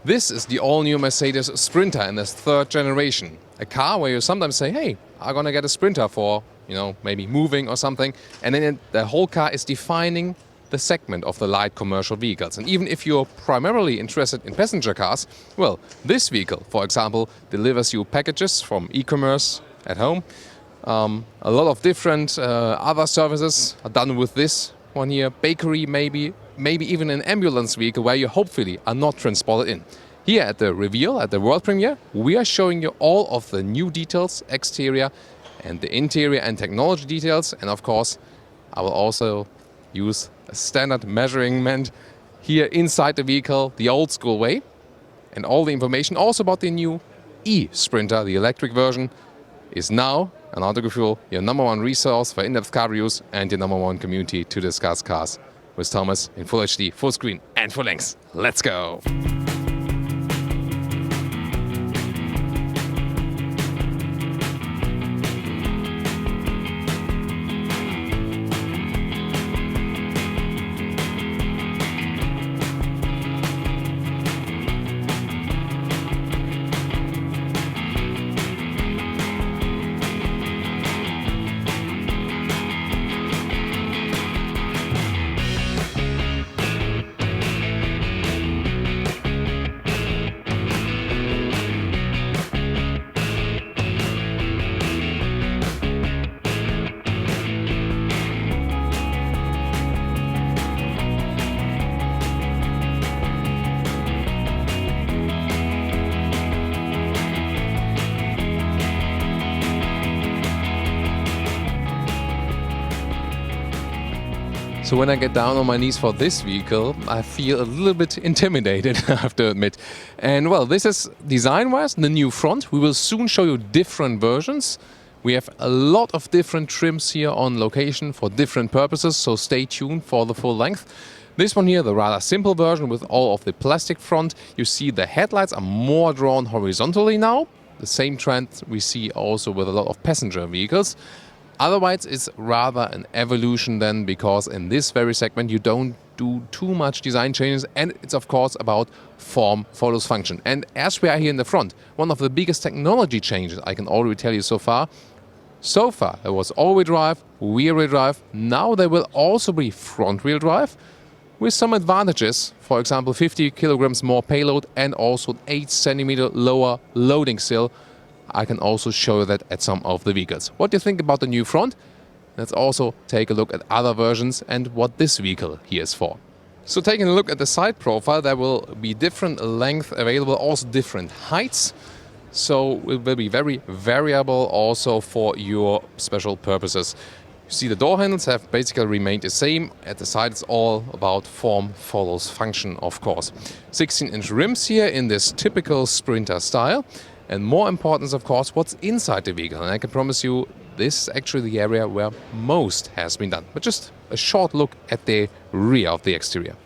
This is the all-new Mercedes Sprinter in its third generation. A car where you sometimes say, hey, I'm gonna get a Sprinter for, maybe moving or something. And then the whole car is defining the segment of the light commercial vehicles. And even if you're primarily interested in passenger cars, well, this vehicle, for example, delivers you packages from e-commerce at home. A lot of different other services are done with this one here. Bakery, maybe even an ambulance vehicle where you hopefully are not transported in. Here at the reveal, at the world premiere, we are showing you all of the new details, exterior and the interior and technology details. And of course, I will also use a standard measurement here inside the vehicle, the old school way. And all the information also about the new e-Sprinter, the electric version, is now on Autogefühl, your #1 resource for in-depth car reviews and your #1 community to discuss cars with Thomas in full HD, full screen and full length. Let's go! So when I get down on my knees for this vehicle, I feel a little bit intimidated, I have to admit. And well, this is design-wise the new front. We will soon show you different versions. We have a lot of different trims here on location for different purposes, so stay tuned for the full length. This one here, the rather simple version with all of the plastic front. You see the headlights are more drawn horizontally now. The same trend we see also with a lot of passenger vehicles. Otherwise, it's rather an evolution then, because in this very segment you don't do too much design changes, and it's of course about form follows function. And as we are here in the front, one of the biggest technology changes I can already tell you so far there was all-wheel drive, rear-wheel drive. Now there will also be front-wheel drive with some advantages. For example, 50 kilograms more payload and also 8 centimeter lower loading sill. I can also show you that at some of the vehicles. What do you think about the new front? Let's also take a look at other versions and what this vehicle here is for. So taking a look at the side profile, there will be different length available, also different heights. So it will be very variable also for your special purposes. You see the door handles have basically remained the same. At the side it's all about form follows function, of course. 16-inch rims here in this typical Sprinter style. And more important, of course, what's inside the vehicle. And I can promise you, this is actually the area where most has been done. But just a short look at the rear of the exterior.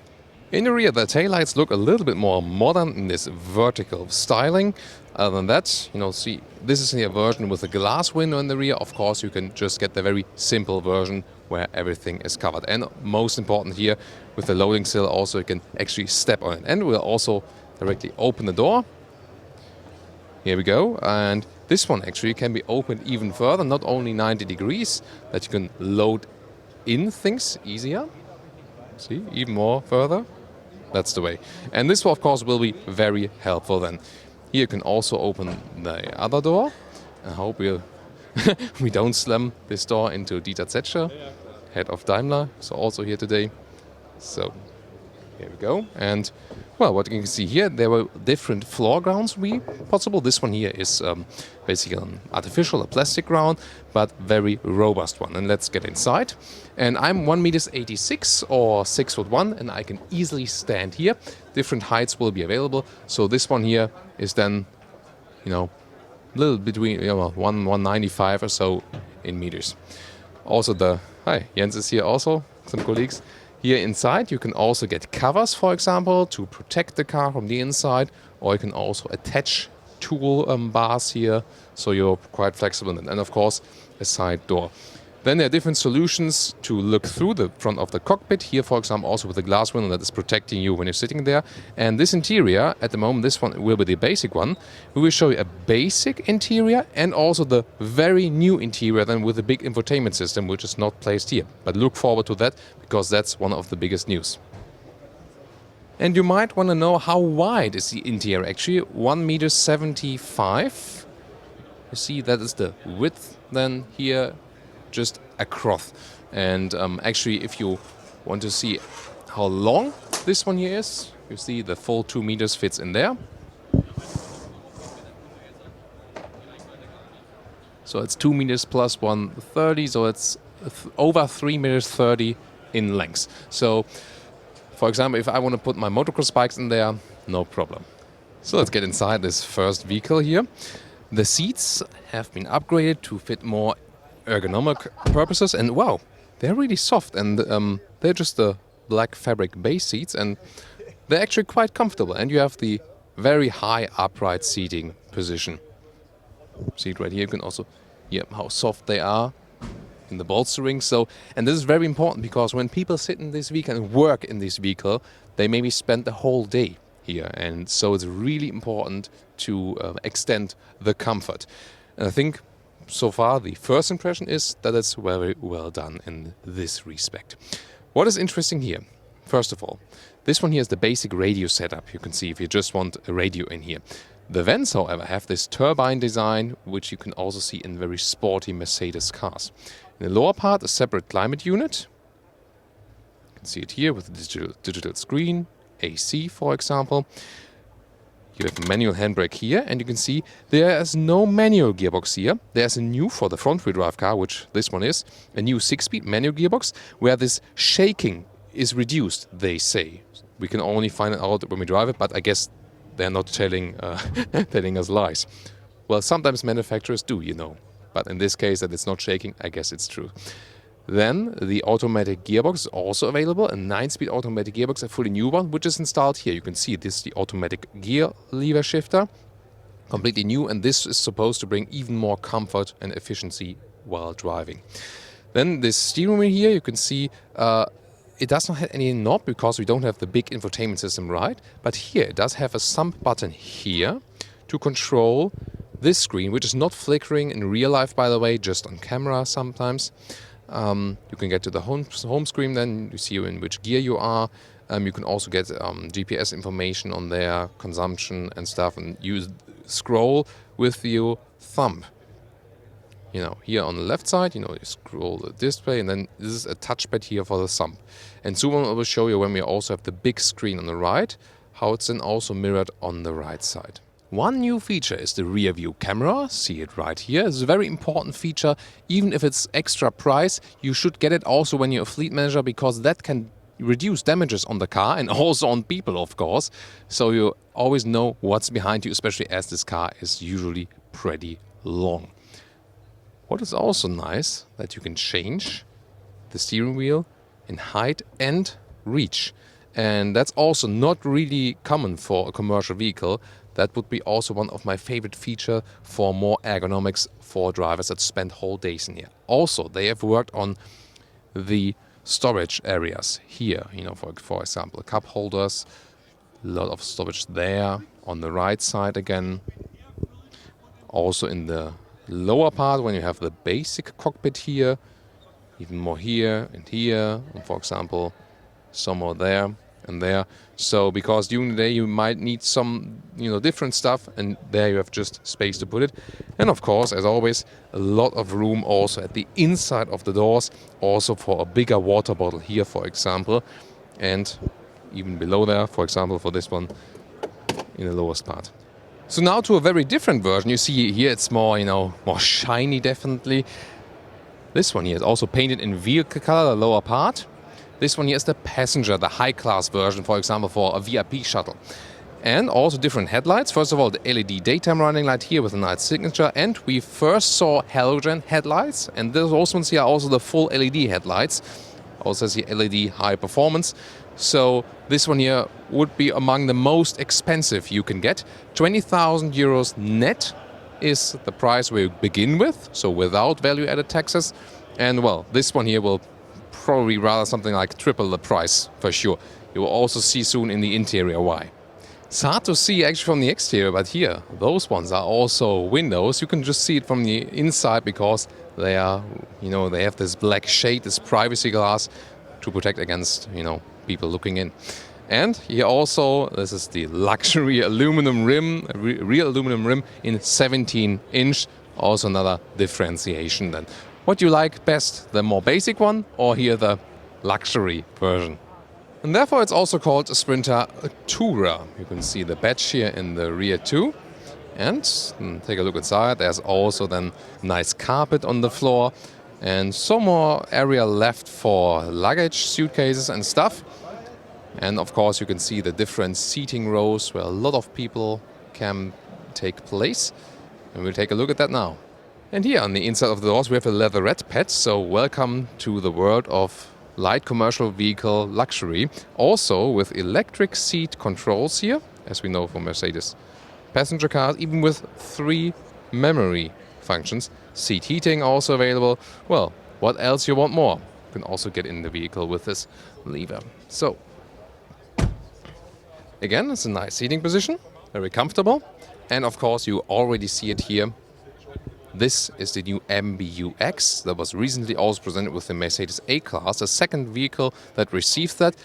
In the rear, the taillights look a little bit more modern in this vertical styling. Other than that, see, this is a version with a glass window in the rear. Of course, you can just get the very simple version where everything is covered. And most important here, with the loading sill also, you can actually step on it. And we'll also directly open the door. Here we go, and this one actually can be opened even further, not only 90 degrees, that you can load in things easier. See, even more further. That's the way. And this, of course, will be very helpful then. Here you can also open the other door. I hope we don't slam this door into Dieter Zetscher, head of Daimler, so also here today. So here we go, and well, what you can see here, there were different floor grounds possible. This one here is basically an artificial, a plastic ground, but very robust one. And let's get inside. And I'm 1.86 m or 6'1", and I can easily stand here. Different heights will be available. So this one here is then, a little between 195 or so in meters. Also hi, Jens is here also, some colleagues. Here inside you can also get covers, for example, to protect the car from the inside, or you can also attach tool bars here, so you're quite flexible. And of course, a side door. Then there are different solutions to look through the front of the cockpit. Here, for example, also with a glass window that is protecting you when you're sitting there. And this interior, at the moment, this one will be the basic one. We will show you a basic interior and also the very new interior then with a big infotainment system, which is not placed here. But look forward to that, because that's one of the biggest news. And you might want to know how wide is the interior actually. 1.75 meters. You see that is the width then here, just across. And actually, if you want to see how long this one here is, you see the full 2 meters fits in there. So it's 2 meters plus 130, so it's over 3.30 meters in length. So, for example, if I want to put my motocross bikes in there, no problem. So let's get inside this first vehicle here. The seats have been upgraded to fit more ergonomic purposes, and wow, they're really soft, and they're just the black fabric base seats, and they're actually quite comfortable. And you have the very high upright seating position. See it right here. You can also hear how soft they are in the bolstering. So, and this is very important, because when people sit in this vehicle and work in this vehicle, they maybe spend the whole day here, and so it's really important to extend the comfort. And I think so far the first impression is that it's very well done in this respect. What is interesting here? First of all, this one here is the basic radio setup. You can see if you just want a radio in here. The vents, however, have this turbine design, which you can also see in very sporty Mercedes cars. In the lower part, a separate climate unit. You can see it here with the digital screen, AC, for example. You have a manual handbrake here, and you can see there is no manual gearbox here. There's a new, for the front-wheel drive car, which this one is, a new 6-speed manual gearbox, where this shaking is reduced, they say. We can only find it out when we drive it, but I guess they're not telling us lies. Well, sometimes manufacturers do, you know. But in this case, that it's not shaking, I guess it's true. Then the automatic gearbox is also available, a 9-speed automatic gearbox, a fully new one, which is installed here. You can see this is the automatic gear lever shifter, completely new, and this is supposed to bring even more comfort and efficiency while driving. Then this steering wheel here, you can see it does not have any knob because we don't have the big infotainment system, right? But here it does have a thumb button here to control this screen, which is not flickering in real life, by the way, just on camera sometimes. You can get to the home screen, then you see in which gear you are. You can also get GPS information on their consumption and stuff, and you scroll with your thumb. You know, here on the left side, you know, you scroll the display, and then this is a touchpad here for the thumb. And soon I will show you when we also have the big screen on the right, how it's then also mirrored on the right side. One new feature is the rear view camera. See it right here. It's a very important feature. Even if it's extra price, you should get it also when you're a fleet manager, because that can reduce damages on the car and also on people, of course. So you always know what's behind you, especially as this car is usually pretty long. What is also nice, that you can change the steering wheel in height and reach. And that's also not really common for a commercial vehicle. That would be also one of my favorite features for more ergonomics for drivers that spend whole days in here. Also, they have worked on the storage areas here. You know, for example, cup holders, a lot of storage there. On the right side again. Also in the lower part, when you have the basic cockpit here, even more here and here, and for example, some more there and there. So because during the day you might need some, you know, different stuff, and there you have just space to put it. And of course, as always, a lot of room also at the inside of the doors, also for a bigger water bottle here, for example, and even below there, for example, for this one in the lowest part. So now to a very different version. You see here it's more, you know, more shiny, definitely. This one here is also painted in vehicle color, the lower part. This one here is the passenger, the high-class version, for example, for a VIP shuttle. And also different headlights. First of all, the LED daytime running light here with a nice signature. And we first saw halogen headlights. And those ones here are also the full LED headlights. Also says here LED high performance. So this one here would be among the most expensive you can get. 20,000 euros net is the price we begin with, so without value-added taxes. And well, this one here will probably rather something like triple the price for sure. You will also see soon in the interior why. It's hard to see actually from the exterior, but here, those ones are also windows. You can just see it from the inside because they are, they have this black shade, this privacy glass to protect against, people looking in. And here also, this is the luxury aluminum rim, real aluminum rim in 17-inch. Also another differentiation then. What do you like best, the more basic one or here the luxury version? And therefore it's also called a Sprinter Tourer. You can see the badge here in the rear too. And take a look inside. There's also then nice carpet on the floor and some more area left for luggage, suitcases and stuff. And of course you can see the different seating rows where a lot of people can take place. And we'll take a look at that now. And here on the inside of the doors we have a leatherette pad. So welcome to the world of light commercial vehicle luxury. Also with electric seat controls here, as we know from Mercedes passenger cars, even with 3 memory functions. Seat heating also available. Well, what else you want more? You can also get in the vehicle with this lever. So again, it's a nice seating position, very comfortable. And of course, you already see it here. This is the new MBUX that was recently also presented with the Mercedes A-Class, the second vehicle that received that.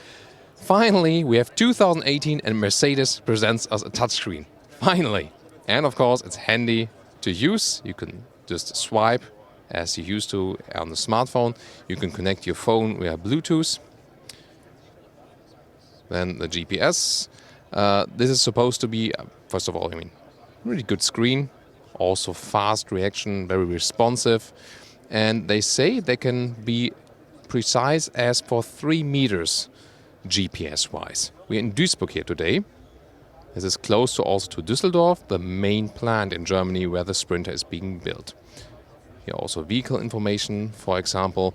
Finally, we have 2018 and Mercedes presents us a touchscreen. Finally. And of course, it's handy to use. You can just swipe as you used to on the smartphone. You can connect your phone via Bluetooth. Then the GPS. This is supposed to be, first of all, really good screen. Also fast reaction, very responsive. And they say they can be precise as for 3 meters GPS-wise. We're in Duisburg here today. This is close to also to Düsseldorf, the main plant in Germany where the Sprinter is being built. Here also vehicle information, for example,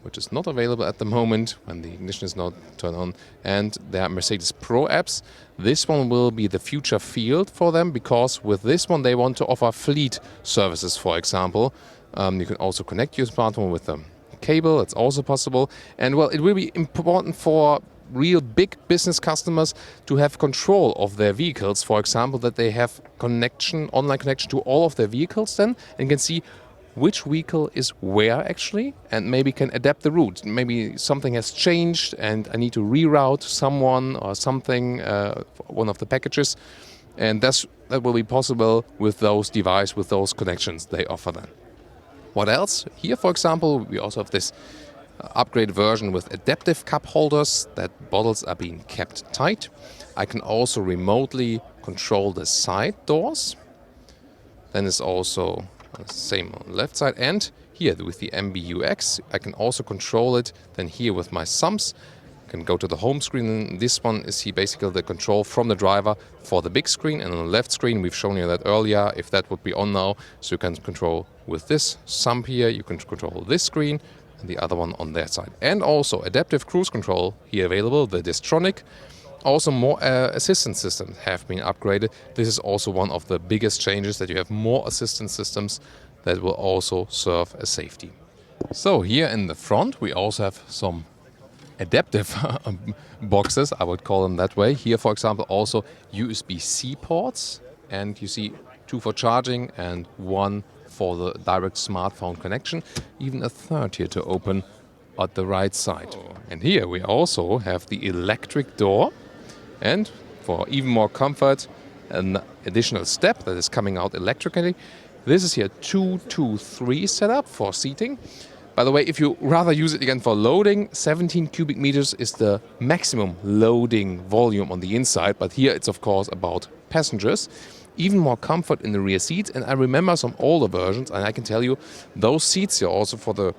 which is not available at the moment when the ignition is not turned on. And there are Mercedes Pro apps. This one will be the future field for them because with this one they want to offer fleet services, for example. You can also connect your smartphone with a cable, it's also possible. And well, it will be important for real big business customers to have control of their vehicles. For example, that they have online connection to all of their vehicles then and can see which vehicle is where actually and maybe can adapt the route. Maybe something has changed and I need to reroute someone or something, one of the packages. And that will be possible with those devices, with those connections they offer then. What else? Here, for example, we also have this upgraded version with adaptive cup holders that bottles are being kept tight. I can also remotely control the side doors. Then it's also the same on the left side. And here with the MBUX, I can also control it. Then here with my thumbs, I can go to the home screen. And this one is here basically the control from the driver for the big screen. And on the left screen, we've shown you that earlier, if that would be on now. So you can control with this thumb here, you can control this screen. The other one on their side. And also adaptive cruise control here available, the Distronic. Also more assistance systems have been upgraded. This is also one of the biggest changes, that you have more assistance systems that will also serve as safety. So here in the front we also have some adaptive boxes, I would call them that way. Here, for example, also USB-C ports, and you see 2 for charging and 1 for the direct smartphone connection, even a 3rd here to open at the right side. And here we also have the electric door, and for even more comfort, an additional step that is coming out electrically. This is here 2-2-3 setup for seating. By the way, if you rather use it again for loading, 17 cubic meters is the maximum loading volume on the inside, but here it's of course about passengers. Even more comfort in the rear seats, and I remember some older versions, and I can tell you those seats here also for the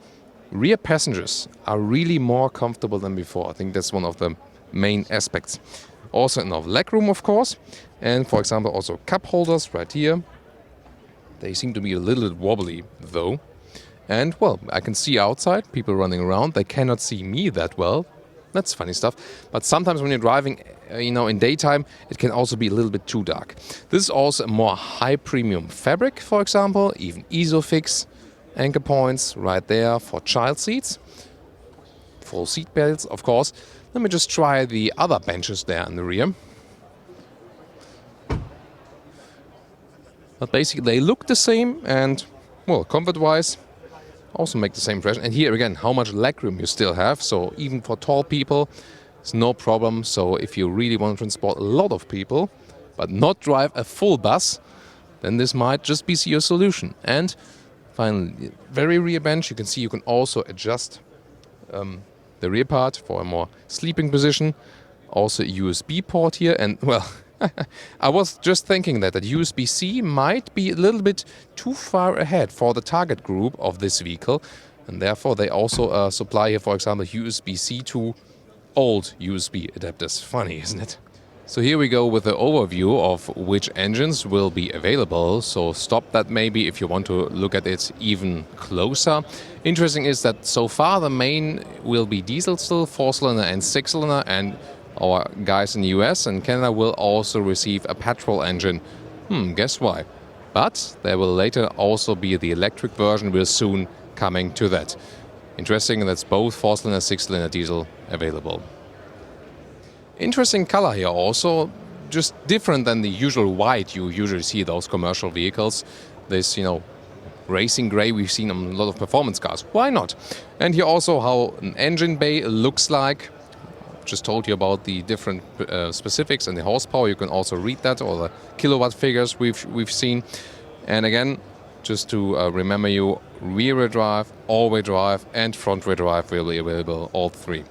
rear passengers are really more comfortable than before. I think that's one of the main aspects. Also enough legroom, of course, and for example also cup holders right here. They seem to be a little bit wobbly though. And well, I can see outside people running around. They cannot see me that well. That's funny stuff. But sometimes when you're driving, in daytime, it can also be a little bit too dark. This is also a more high premium fabric, for example, even Isofix. Anchor points right there for child seats. Full seat belts, of course. Let me just try the other benches there in the rear. But basically they look the same and, well, comfort-wise also make the same impression. And here again, how much legroom you still have. So even for tall people, it's no problem. So if you really want to transport a lot of people, but not drive a full bus, then this might just be your solution. And finally, very rear bench, you can see you can also adjust the rear part for a more sleeping position. Also a USB port here, and well, I was just thinking that USB-C might be a little bit too far ahead for the target group of this vehicle, and therefore they also supply here, for example, USB-C to old USB adapters. Funny, isn't it? So here we go with the overview of which engines will be available. So stop that maybe if you want to look at it even closer. Interesting is that so far the main will be diesel still, 4-cylinder and 6-cylinder, and our guys in the US and Canada will also receive a petrol engine. Guess why? But there will later also be the electric version. We're soon coming to that. Interesting, that's both 4-cylinder, 6-cylinder diesel available. Interesting color here also, just different than the usual white you usually see those commercial vehicles. This, racing gray we've seen on a lot of performance cars. Why not? And here also how an engine bay looks like. Just told you about the different specifics and the horsepower. You can also read that, or the kilowatt figures we've seen. And again, just to remember you, rear-wheel drive, all-wheel drive, and front-wheel drive will be available, all three.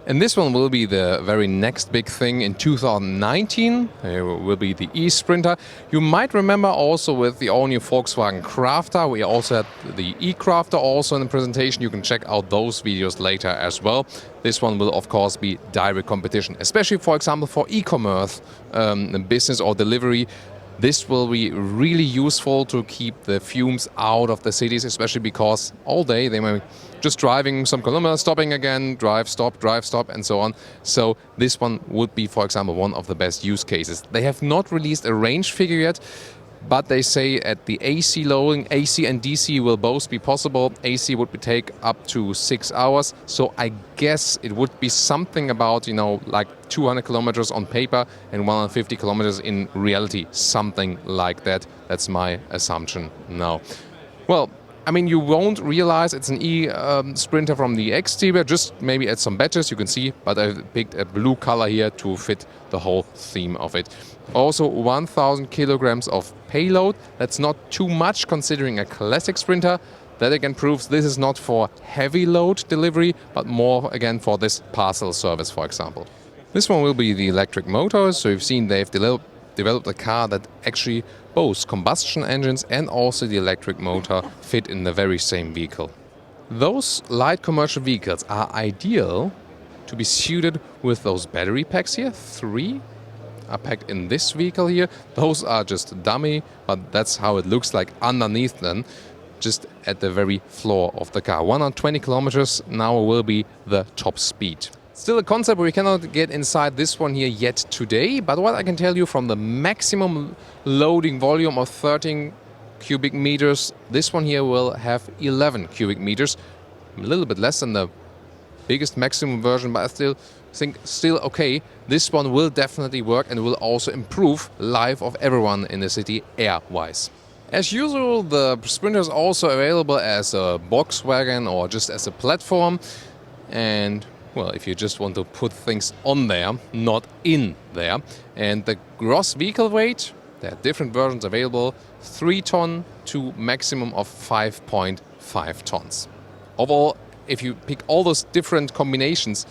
And this one will be the very next big thing in 2019. It will be the e-Sprinter. You might remember also with the all-new Volkswagen Crafter. We also had the e-Crafter also in the presentation. You can check out those videos later as well. This one will, of course, be direct competition, especially, for example, for e-commerce business or delivery. This will be really useful to keep the fumes out of the cities, especially because all day they may be just driving some kilometers, stopping again, drive, stop, and so on. So this one would be, for example, one of the best use cases. They have not released a range figure yet, but they say at the AC loading, AC and DC will both be possible. AC would take up to 6 hours. So I guess it would be something about, like 200 kilometers on paper and 150 kilometers in reality, something like that. That's my assumption now. Well, you won't realize it's an e-Sprinter from the exterior, just maybe add some badges, you can see, but I picked a blue color here to fit the whole theme of it. Also 1,000 kilograms of payload. That's not too much considering a classic Sprinter. That again proves this is not for heavy load delivery, but more again for this parcel service, for example. This one will be the electric motor. So you've seen they've developed a car that actually both combustion engines and also the electric motor fit in the very same vehicle. Those light commercial vehicles are ideal to be suited with those battery packs here. 3 are packed in this vehicle here. Those are just dummy, but that's how it looks like underneath them, just at the very floor of the car. 120 kilometers now will be the top speed. Still a concept we cannot get inside this one here yet today, but what I can tell you from the maximum loading volume of 13 cubic meters, this one here will have 11 cubic meters, a little bit less than the biggest maximum version, but I still think okay. This one will definitely work and will also improve life of everyone in the city air-wise. As usual, the Sprinter is also available as a box wagon or just as a platform, and well, if you just want to put things on there, not in there. And the gross vehicle weight, there are different versions available, 3 ton to maximum of 5.5 tons. Overall, if you pick all those different combinations,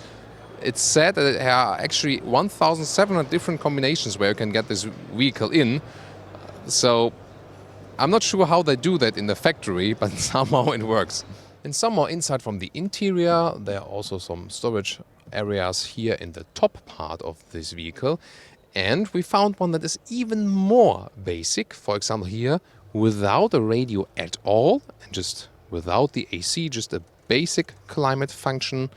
it's said that there are actually 1,700 different combinations where you can get this vehicle in. So I'm not sure how they do that in the factory, but somehow it works. And some more insight from the interior. There are also some storage areas here in the top part of this vehicle. And we found one that is even more basic. For example, here, without a radio at all, and just without the AC, just a basic climate function.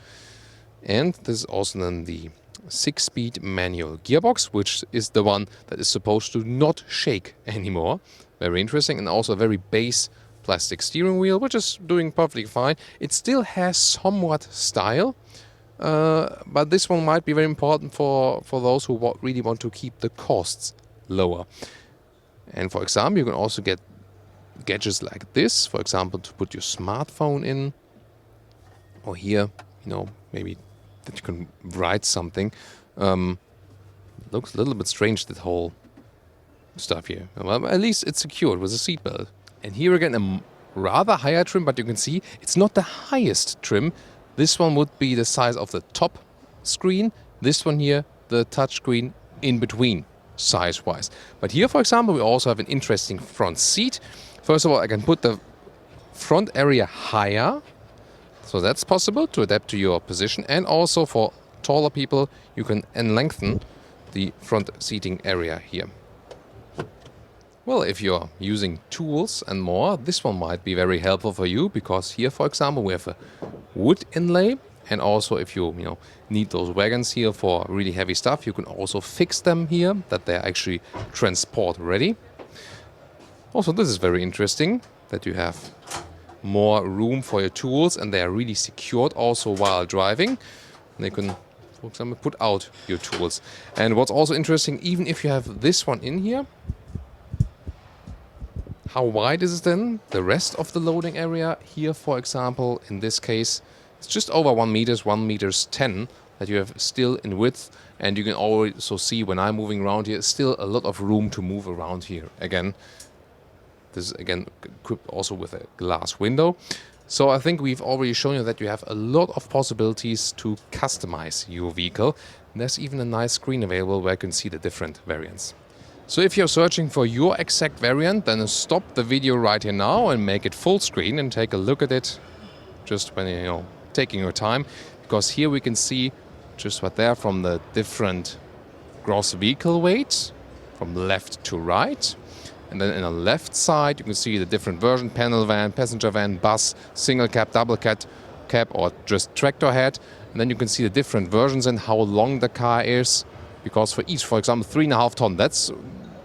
And this is also then the 6-speed manual gearbox, which is the one that is supposed to not shake anymore. Very interesting, and also a very base plastic steering wheel, which is doing perfectly fine. It still has somewhat style, but this one might be very important for those who really want to keep the costs lower. And for example, you can also get gadgets like this, for example, to put your smartphone in, or here, maybe that you can write something. Looks a little bit strange, that whole stuff here. Well, at least it's secured with a seatbelt. And here again, a rather higher trim, but you can see it's not the highest trim. This one would be the size of the top screen. This one here, the touch screen in between, size-wise. But here, for example, we also have an interesting front seat. First of all, I can put the front area higher. So that's possible to adapt to your position. And also for taller people, you can lengthen the front seating area here. Well, if you're using tools and more, this one might be very helpful for you, because here, for example, we have a wood inlay. And also if you need those wagons here for really heavy stuff, you can also fix them here, that they're actually transport ready. Also, this is very interesting, that you have more room for your tools and they are really secured also while driving. And you can, for example, put out your tools. And what's also interesting, even if you have this one in here, how wide is it then? The rest of the loading area here, for example, in this case, it's just over 1 meter, 1 meters 10 that you have still in width. And you can also see when I'm moving around here, still a lot of room to move around here. Again, this is again equipped also with a glass window. So I think we've already shown you that you have a lot of possibilities to customize your vehicle. And there's even a nice screen available where you can see the different variants. So if you're searching for your exact variant, then stop the video right here now and make it full screen and take a look at it just when you're taking your time. Because here we can see just what there from the different gross vehicle weight from left to right. And then in the left side, you can see the different version: panel van, passenger van, bus, single cab, double cab, or just tractor head. And then you can see the different versions and how long the car is. Because for each, for example, 3.5 ton, that's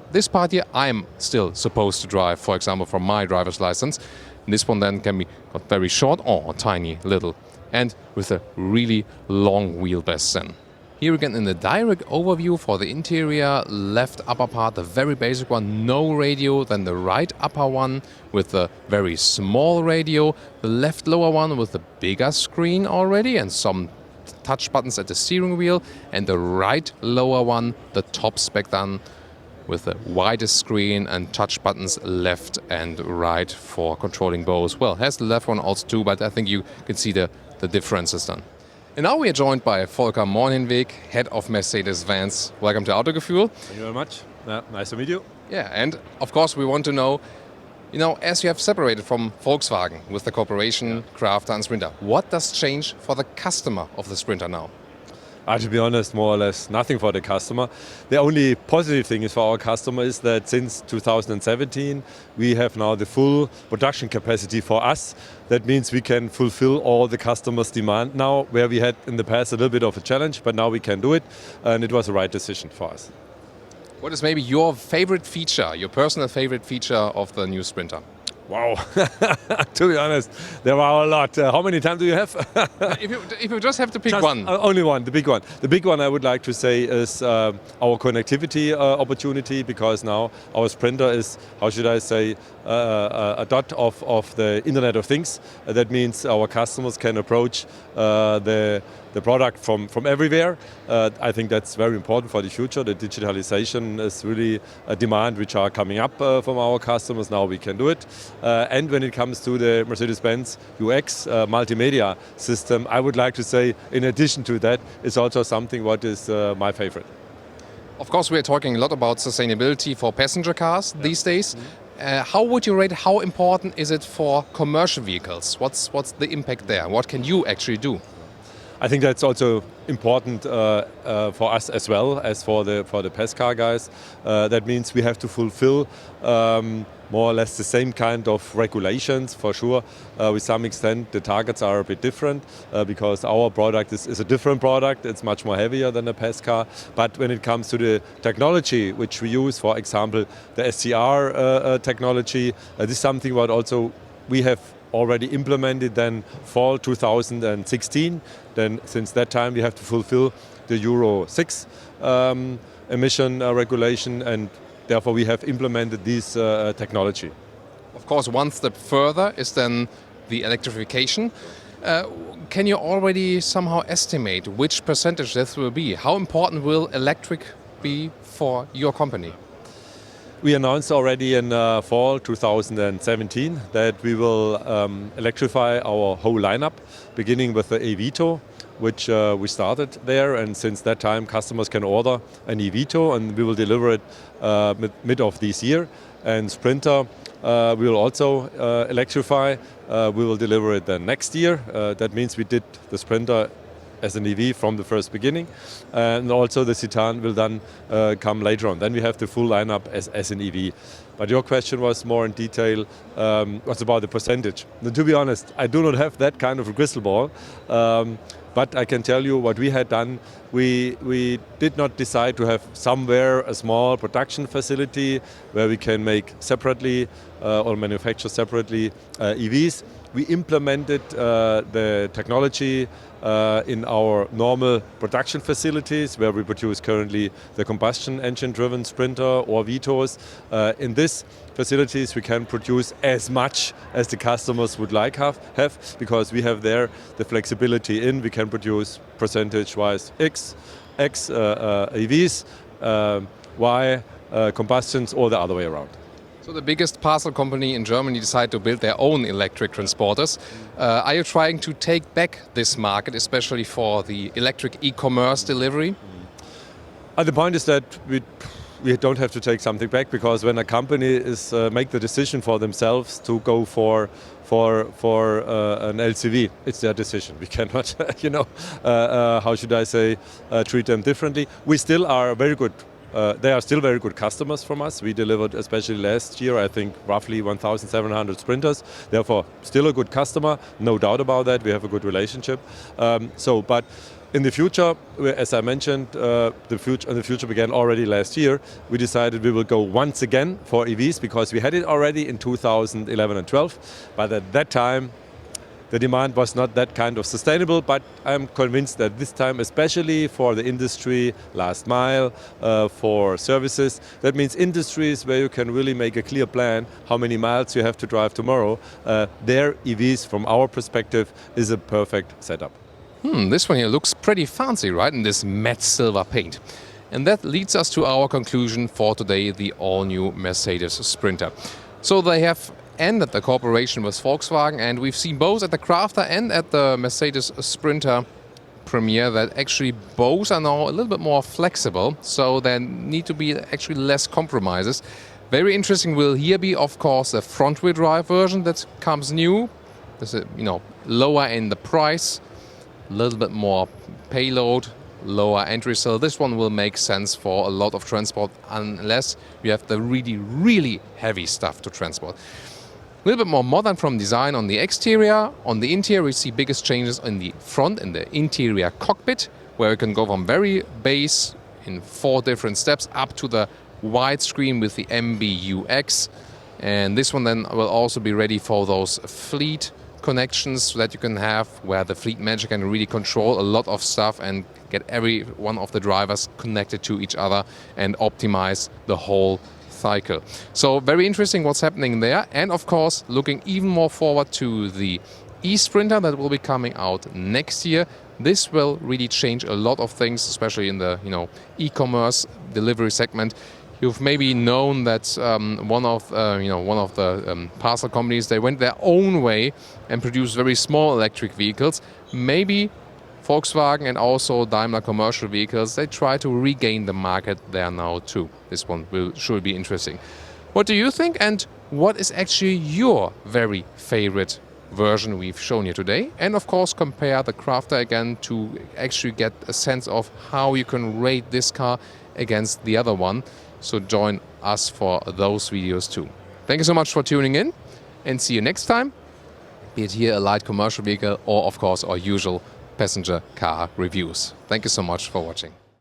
this part here I'm still supposed to drive, for example, from my driver's license. And this one then can be got very short or tiny little, and with a really long wheelbase then. Here again in the direct overview for the interior, left upper part, the very basic one, no radio. Then the right upper one with the very small radio. The left lower one with the bigger screen already and some touch buttons at the steering wheel. And the right lower one, the top spec then, with the widest screen and touch buttons left and right for controlling both. Well, has the left one also too, but I think you can see the differences then. And now we are joined by Volker Mornhinweg, head of Mercedes Vans. Welcome to Autogefühl. Thank you very much. Nice to meet you. Yeah, and of course we want to know, as you have separated from Volkswagen with the cooperation, Crafter and Sprinter, what does change for the customer of the Sprinter now? To be honest, more or less nothing for the customer. The only positive thing is for our customer is that since 2017 we have now the full production capacity for us. That means we can fulfill all the customers' demand now, where we had in the past a little bit of a challenge, but now we can do it, and it was the right decision for us. What is maybe your favorite feature, your personal favorite feature of the new Sprinter? Wow, to be honest, there are a lot. How many times do you have? if you just have to pick one. Only one, the big one. The big one I would like to say is our connectivity opportunity, because now our Sprinter is, how should I say, a dot of the Internet of Things. That means our customers can approach the product from everywhere. I think that's very important for the future. The digitalization is really a demand which are coming up from our customers. Now we can do it. And when it comes to the Mercedes-Benz UX multimedia system, I would like to say, in addition to that, it's also something what is my favorite. Of course, we are talking a lot about sustainability for passenger cars these days. How would you rate, how important is it for commercial vehicles? What's the impact there? What can you actually do? I think that's also important for us as well as for the PES car guys. That means we have to fulfill more or less the same kind of regulations, for sure. With some extent the targets are a bit different because our product is a different product. It's much more heavier than a PES car. But when it comes to the technology which we use, for example the SCR technology, this is something what also we have already implemented then fall 2016. Then since that time we have to fulfill the Euro 6 emission regulation, and therefore we have implemented this technology. Of course, one step further is then the electrification. Can you already somehow estimate which percentage this will be? How important will electric be for your company? We announced already in fall 2017 that we will electrify our whole lineup, beginning with the eVito, which we started there, and since that time customers can order an eVito, and we will deliver it mid of this year. And Sprinter we will also electrify. We will deliver it then next year. That means we did the Sprinter as an EV from the first beginning, and also the Citan will then come later on. Then we have the full lineup as an EV. But your question was more in detail, what's about the percentage? Now, to be honest, I do not have that kind of a crystal ball, but I can tell you what we had done. We did not decide to have somewhere a small production facility where we can make separately or manufacture separately EVs. We implemented the technology in our normal production facilities where we produce currently the combustion engine driven Sprinter or Vitos. In these facilities we can produce as much as the customers would like have because we have there the flexibility in. We can produce percentage wise X EVs, Y combustions, or the other way around. So the biggest parcel company in Germany decided to build their own electric transporters. Are you trying to take back this market, especially for the electric e-commerce delivery? The point is that we don't have to take something back, because when a company is make the decision for themselves to go for an LCV, it's their decision. We cannot, how should I say, treat them differently. We still are very good. They are still very good customers from us. We delivered, especially last year, I think roughly 1,700 Sprinters. Therefore, still a good customer, no doubt about that. We have a good relationship. But in the future, as I mentioned, the future began already last year. We decided we will go once again for EVs, because we had it already in 2011 and 12. But at that time, the demand was not that kind of sustainable, but I'm convinced that this time, especially for the industry, last mile, for services, that means industries where you can really make a clear plan how many miles you have to drive tomorrow, their EVs, from our perspective, is a perfect setup. This one here looks pretty fancy, right, in this matte silver paint. And that leads us to our conclusion for today, the all-new Mercedes Sprinter. So they have ended the cooperation with Volkswagen, and we've seen both at the Crafter and at the Mercedes Sprinter premiere that actually both are now a little bit more flexible, so there need to be actually less compromises. Very interesting will here be, of course, the front-wheel drive version that comes new. This is, lower in the price, a little bit more payload, lower entry, so this one will make sense for a lot of transport unless you have the really, really heavy stuff to transport. A little bit more modern from design on the exterior. On the interior we see biggest changes in the front, in the interior cockpit, where you can go from very base in 4 different steps up to the widescreen with the MBUX. And this one then will also be ready for those fleet connections that you can have, where the fleet manager can really control a lot of stuff and get every one of the drivers connected to each other and optimize the whole cycle. So very interesting what's happening there, and of course looking even more forward to the e-Sprinter that will be coming out next year. This will really change a lot of things, especially in the e-commerce delivery segment. You've maybe known that one of the parcel companies, they went their own way and produced very small electric vehicles. Maybe Volkswagen and also Daimler commercial vehicles, they try to regain the market there now too. This one will sure be interesting. What do you think, and what is actually your very favorite version we've shown you today? And of course compare the Crafter again to actually get a sense of how you can rate this car against the other one. So join us for those videos too. Thank you so much for tuning in, and see you next time, be it here a light commercial vehicle or of course our usual passenger car reviews. Thank you so much for watching.